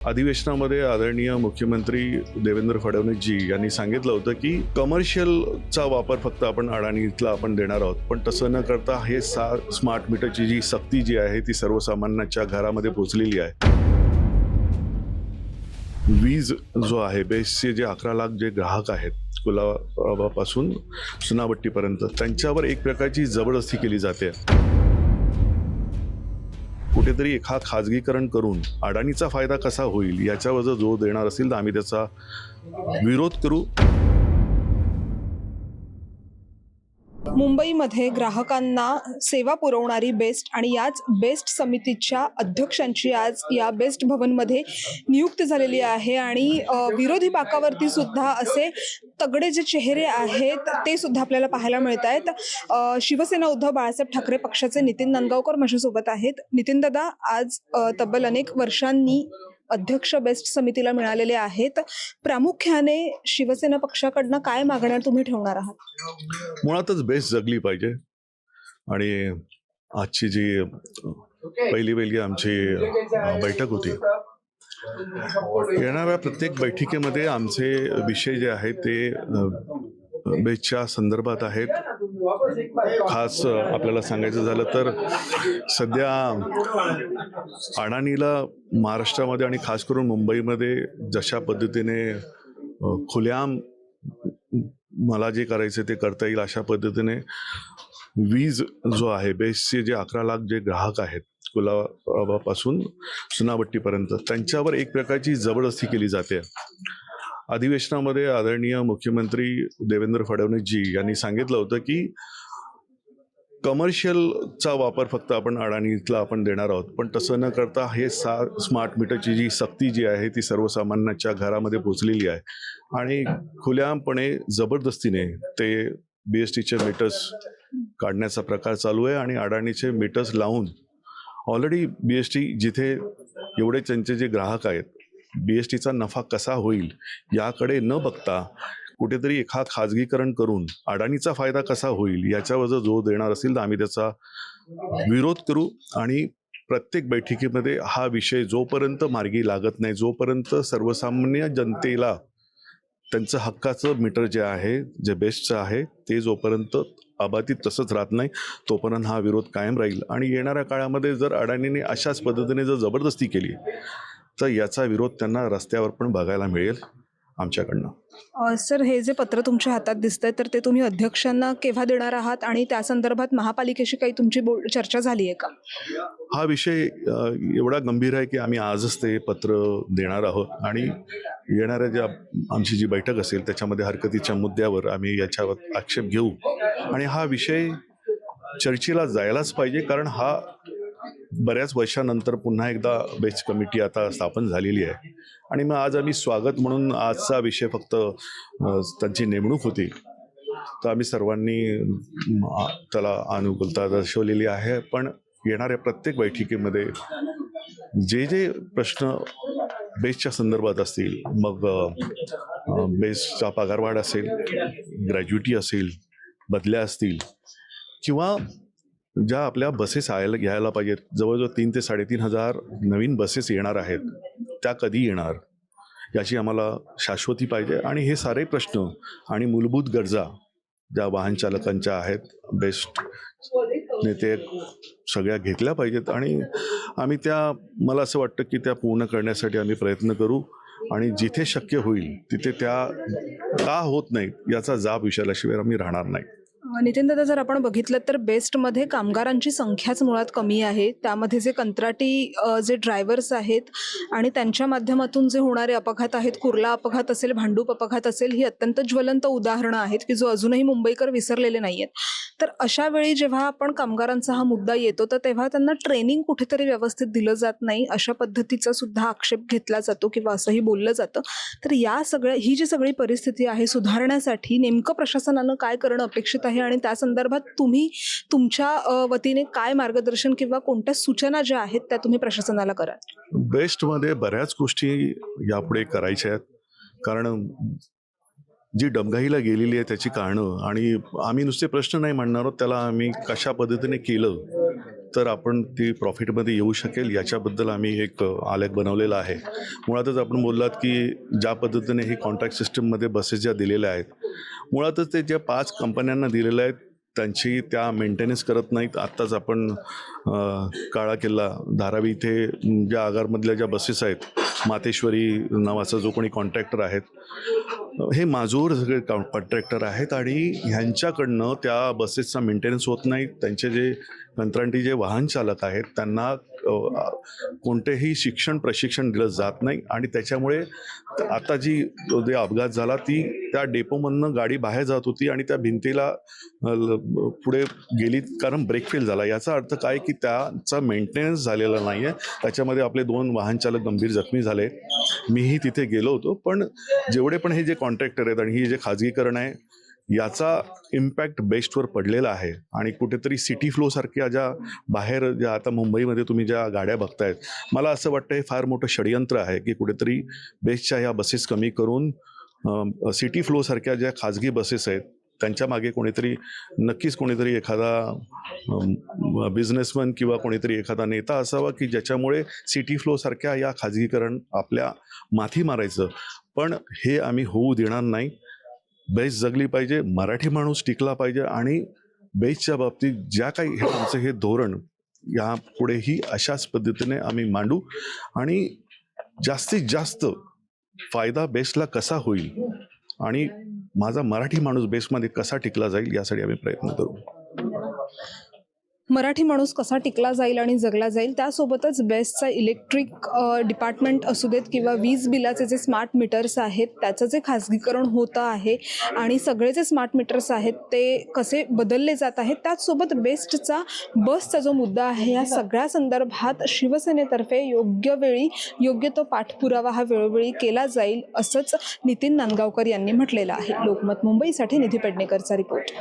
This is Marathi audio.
अधिवेशनामध्ये आदरणीय मुख्यमंत्री देवेंद्र फडणवीसजी यांनी सांगितलं होतं की कमर्शियलचा वापर फक्त आपण अडाणीतला आपण देणार आहोत, पण तसं न करता हे स्मार्ट मीटरची जी सक्ती जी आहे ती सर्वसामान्यांच्या घरामध्ये पोहोचलेली आहे। वीज जो आहे बेसचे जे 11 लाख जे ग्राहक आहेत कुलाबापासून सुनावट्टीपर्यंत त्यांच्यावर एक प्रकारची जबरदस्ती केली जाते। कुठेतरी एका खाजगीकरण करून अडाणीचा फायदा कसा होईल याच्यावर जर जोर देणार असेल तर आम्ही त्याचा विरोध करू। मुंबईमध्ये ग्राहकांना सेवा पुरवणारी बेस्ट आणि याच बेस्ट समितीच्या अध्यक्षांची आज या बेस्ट भवनमध्ये नियुक्ती झालेली आहे आणि विरोधी बाकावरती सुद्धा असे तगडे जे चेहरे आहेत ते सुद्धा आपल्याला पाहायला मिळत आहेत। शिवसेना उद्धव बाळासाहेब ठाकरे पक्षाचे नितीन नांदगावकर माझ्यासोबत आहेत। नितीन दादा, आज तब्बल अनेक वर्षांनी अध्यक्ष बेस्ट समितीला मिळालेले आहेत। प्रामुख्याने शिवसेना पक्षाकडनं काय मागण्या तुम्ही ठेवणार आहात? मुळातच बेस्ट जगली पाहिजे आणि आजची जी पहिली आमची बैठक होती, येणाऱ्या प्रत्येक बैठकीमध्ये आमचे विषय जे आहेत ते बेस्टच्या संदर्भात आहेत। खास आपल्याला सांगायचं झालं तर सध्या अडाणीला महाराष्ट्रामध्ये आणि खास करून मुंबईमध्ये जशा पद्धतीने खुलेआम मला जे करायचे ते करता येईल अशा पद्धतीने वीज जो आहे बेसचे जे 11 लाख जे ग्राहक आहेत कुलाबापासून सुनावट्टीपर्यंत त्यांच्यावर एक प्रकारची जबरदस्ती केली जाते। अधिवेशनामध्ये आदरणीय मुख्यमंत्री देवेंद्र फडणवीसजी यांनी सांगितलं होतं की कमर्शियलचा वापर फक्त आपण अडाणीतला आपण देणार आहोत, पण तसं न करता हे स्मार्ट मीटरची जी सक्ती जी आहे ती सर्वसामान्यांच्या घरामध्ये पोहोचलेली आहे आणि खुलेआमपणे जबरदस्तीने ते BSTचे मीटर्स काढण्याचा प्रकार चालू आहे आणि अडाणीचे मीटर्स लावून ऑलरेडी BST जिथे एवढे त्यांचे जे ग्राहक आहेत BSTचा नफा कसा होईल याकडे न बघता कुठेतरी एका खाजगीकरण करून अडाणीचा फायदा कसा होईल याच्यावर जर जोर देणार असेल तर आम्ही त्याचा विरोध करू आणि प्रत्येक बैठकीमध्ये हा विषय जोपर्यंत मार्गी लागत नाही, जोपर्यंत सर्वसामान्य जनतेला त्यांचं हक्काचं मीटर जे आहे जे बेस्टचं आहे ते जोपर्यंत अबाधित तसंच राहत नाही तोपर्यंत हा विरोध कायम राहील। आणि येणाऱ्या काळामध्ये जर अडाणीने अशाच पद्धतीने जर जबरदस्ती केली तर याचा विरोध त्यांना रस्त्यावर पण बघायला मिळेल आमच्याकडनं। सर, हे जे पत्र तुमच्या हातात दिसतंय तर ते तुम्ही अध्यक्षांना केव्हा देणार आहात आणि त्या संदर्भात महापालिकेशी काही तुमची चर्चा झाली आहे का? हा विषय एवढा गंभीर आहे की आम्ही आजच ते पत्र देणार आहोत आणि येणाऱ्या ज्या आमची जी बैठक असेल त्याच्यामध्ये हरकतीच्या मुद्द्यावर आम्ही याच्यावर आक्षेप घेऊ आणि हा विषय चर्चेला जायलाच पाहिजे, कारण हा बऱ्याच वर्षानंतर पुन्हा एकदा बेस्ट कमिटी आता स्थापन झालेली आहे आणि मग आज आम्ही स्वागत म्हणून आजचा विषय फक्त त्यांची नेमणूक होती तर आम्ही सर्वांनी त्याला अनुकूलता दर्शवलेली आहे। पण येणाऱ्या प्रत्येक बैठकीमध्ये जे जे प्रश्न बेस्टच्या संदर्भात असतील, मग बेस्टचा पगारवाढ असेल, ग्रॅज्युटी असेल, बदल्या असतील किंवा ज्या आपल्या बसेस घ्यायला पाहिजेत, जवळजवळ 3 ते 3.5 हजार नवीन बसेस येणार आहेत, त्या कधी येणार याची आम्हाला शाश्वती पाहिजे आणि हे सारे प्रश्न आणि मूलभूत गरजा ज्या वाहन चालकांच्या आहेत बेस्ट नेते सगळ्या घेतल्या पाहिजेत आणि आम्ही मला असं वाटतं की त्या पूर्ण करण्यासाठी आम्ही प्रयत्न करू आणि जिथे शक्य होईल तिथे त्या का होत नाहीत याचा जाब विचारल्याशिवाय आम्ही राहणार नाही। नितीन दादा, जर आपण बघितलं तर बेस्टमध्ये कामगारांची संख्याच मुळात कमी आहे। त्यामध्ये जे कंत्राटी जे ड्रायव्हर्स आहेत आणि त्यांच्या माध्यमातून जे होणारे अपघात आहेत, कुर्ला अपघात असेल, भांडूप अपघात असेल, ही अत्यंत ज्वलंत उदाहरणं आहेत की जो अजूनही मुंबईकर विसरलेले नाही आहेत। तर अशा वेळी जेव्हा आपण कामगारांचा हा मुद्दा येतो तर तेव्हा त्यांना ट्रेनिंग कुठेतरी व्यवस्थित दिलं जात नाही, अशा पद्धतीचा सुद्धा आक्षेप घेतला जातो किंवा असंही बोललं जातं। तर ही जी सगळी परिस्थिती आहे सुधारण्यासाठी नेमकं प्रशासनानं काय करणं अपेक्षित आहे आणि त्या संदर्भात तुम्ही तुमच्या वतीने काय मार्गदर्शन किंवा कोणत्या सूचना ज्या आहेत त्या तुम्ही प्रशासनाला कराल? बेस्टमध्ये बऱ्याच गोष्टी यापुढे करायच्या आहेत, कारण जी डबघाईला गेलेली आहे त्याची कारणं, आणि आम्ही नुसते प्रश्न नाही मांडणार आहोत, त्याला आम्ही कशा पद्धतीने केलं तर आपण ती प्रॉफिटमध्ये येऊ शकेल याच्याबद्दल आम्ही एक आलेख बनवलेला आहे. मुळातच आपण बोललात की ज्या पद्धतीने ही कॉन्ट्रॅक्ट सिस्टममध्ये बसेस ज्या दिलेल्या आहेत, मुळातच ते ज्या 5 कंपन्यांना दिलेल्या आहेत त्यांची त्या मेंटेनन्स करत नाहीत. आत्ताच आपण काळा किल्ला धारावी इथे ज्या आगारमधल्या ज्या बसेस आहेत, मातेश्वरी नावाचा जो कोणी कॉन्ट्रॅक्टर आहेत, हे माजूर सगळे कॉन्ट्रॅक्टर आहेत आणि ह्यांच्याकडनं त्या बसेसचा मेंटेनन्स होत नाही. त्यांचे जे कंत्राटी जे वाहन चालक आहेत त्यांना कोणतेही प्रशिक्षण दिलं जात नाही, आणि त्याच्यामुळे आता जे अपघात झाला ती त्या डेपोमधनं गाडी बाहेर जात होती आणि त्या भिंतीला पुढे गेली कारण ब्रेक फेल झाला. याचा अर्थ काय की त्याचा मेंटेनन्स झालेला नाही आहे. त्याच्यामध्ये आपले 2 वाहन चालक गंभीर जखमी झाले. मीही तिथे गेलो होतो. पण जेवढे पण हे जे कॉन्ट्रॅक्टर आहेत आणि ही जे खाजगीकरण आहे याचा इम्पॅक्ट बेस्टवर पडलेला आहे. आणि कुठेतरी सिटी फ्लोसारख्या ज्या बाहेर ज्या आता मुंबईमध्ये तुम्ही ज्या गाड्या बघतायत, मला असं वाटतं हे फार मोठं षडयंत्र आहे की कुठेतरी बेस्टच्या ह्या बसेस कमी करून सिटी फ्लोसारख्या ज्या खाजगी बसेस आहेत त्यांच्या मागे नक्कीच कोणीतरी एखादा बिझनेसमन किंवा कोणीतरी एखादा नेता असावा की ज्याच्यामुळे सिटी फ्लोसारख्या या खाजगीकरण आपल्या माथी मारायचं. पण हे आम्ही होऊ देणार नाही. बेस्ट जगली पाहिजे, मराठी माणूस टिकला पाहिजे, आणि बेस्टच्या बाबतीत ज्या काही हे आमचं हे धोरण यापुढेही अशाच पद्धतीने आम्ही मांडू, आणि जास्तीत जास्त फायदा बेस्टला कसा होईल आणि माझा मराठी माणूस बेस्टमध्ये कसा टिकला जाईल यासाठी आम्ही प्रयत्न करू. मराठी माणूस कसा टिकला जाईल आणि जगला जाईल, त्यासोबतच बेस्टचा इलेक्ट्रिक डिपार्टमेंट असू देत किंवा वीज बिलाचे जे स्मार्ट मीटर्स आहेत त्याचं जे खाजगीकरण होतं आहे आणि सगळे जे स्मार्ट मीटर्स आहेत ते कसे बदलले जात आहेत, त्याचसोबत बसचा जो मुद्दा आहे या सगळ्या संदर्भात शिवसेनेतर्फे योग्य वेळी योग्य तो पाठपुरावा हा वेळोवेळी केला जाईल असंच नितीन नांदगावकर यांनी म्हटलेलं आहे. लोकमत मुंबईसाठी निधी पेडणेकरचा रिपोर्ट.